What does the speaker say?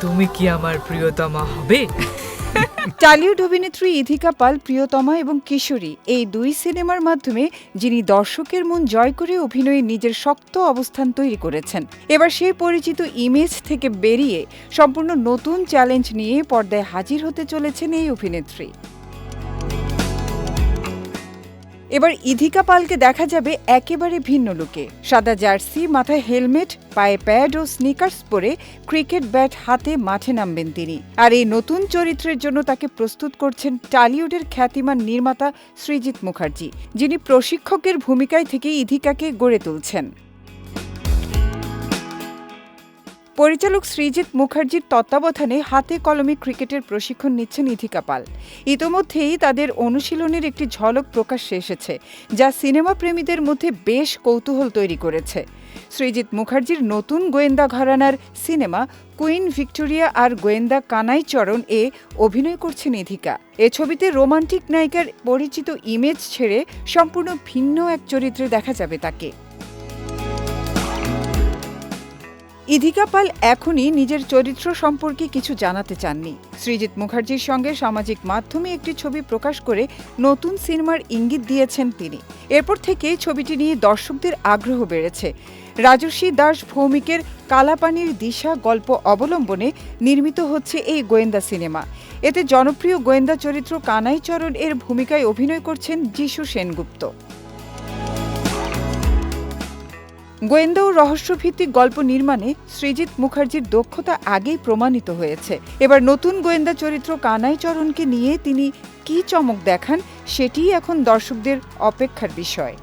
তুমি কি আমার প্রিয়তমা হবে? টালিউড অভিনেত্রী ইথিকা পাল প্রিয়তমা এবং কিশোরী এই দুই সিনেমার মাধ্যমে যিনি দর্শকের মন জয় করে অভিনয়ে নিজের শক্ত অবস্থান তৈরি করেছেন। এবার সেই পরিচিত ইমেজ থেকে বেরিয়ে সম্পূর্ণ নতুন চ্যালেঞ্জ নিয়ে পর্দায় হাজির হতে চলেছেন এই অভিনেত্রী। এবার ইথিকা পালকে দেখা যাবে একেবারে ভিন্ন লুকে। সাদা জার্সি, মাথায় হেলমেট, পায়ে প্যাড ও স্নিকার্স পরে ক্রিকেট ব্যাট হাতে মাঠে নামবেন তিনি। আর এই নতুন চরিত্রের জন্য তাকে প্রস্তুত করছেন টালিউডের খ্যাতিমান নির্মাতা সৃজিত মুখার্জি, যিনি প্রশিক্ষকের ভূমিকায় থেকে ইথিকাকে গড়ে তুলছেন। পরিচালক সৃজিত মুখার্জির তত্ত্বাবধানে হাতে কলমে ক্রিকেটের প্রশিক্ষণ নিচ্ছেন ইথিকা পাল। ইতোমধ্যেই তাদের অনুশীলনের একটি ঝলক প্রকাশ্যে এসেছে, যা সিনেমা প্রেমীদের মধ্যে বেশ কৌতূহল তৈরি করেছে। সৃজিত মুখার্জির নতুন গোয়েন্দা ঘরানার সিনেমা কুইন ভিক্টোরিয়া আর গোয়েন্দা কানাইচরণ এ অভিনয় করছেন ইথিকা। এ ছবিতে রোমান্টিক নায়িকার পরিচিত ইমেজ ছেড়ে সম্পূর্ণ ভিন্ন এক চরিত্রে দেখা যাবে তাকে। ইথিকা পাল এখনই নিজের চরিত্র সম্পর্কে কিছু জানাতে চাননি। সৃজিত মুখার্জির সঙ্গে সামাজিক মাধ্যমে একটি ছবি প্রকাশ করে নতুন সিনেমার ইঙ্গিত দিয়েছেন তিনি। এরপর থেকে ছবিটি নিয়ে দর্শকদের আগ্রহ বেড়েছে। রাজর্ষি দাস ভৌমিকের কালাপানির দিশা গল্প অবলম্বনে নির্মিত হচ্ছে এই গোয়েন্দা সিনেমা। এতে জনপ্রিয় গোয়েন্দা চরিত্র কানাইচরণ এর ভূমিকায় অভিনয় করছেন যিশু সেনগুপ্ত। গোয়েন্দা ও রহস্যভিত্তিক গল্প নির্মাণে সৃজিত মুখার্জির দক্ষতা আগেই প্রমাণিত হয়েছে। এবার নতুন গোয়েন্দা চরিত্র কানাইচরণকে নিয়ে তিনি কী চমক দেখান, সেটিই এখন দর্শকদের অপেক্ষার বিষয়।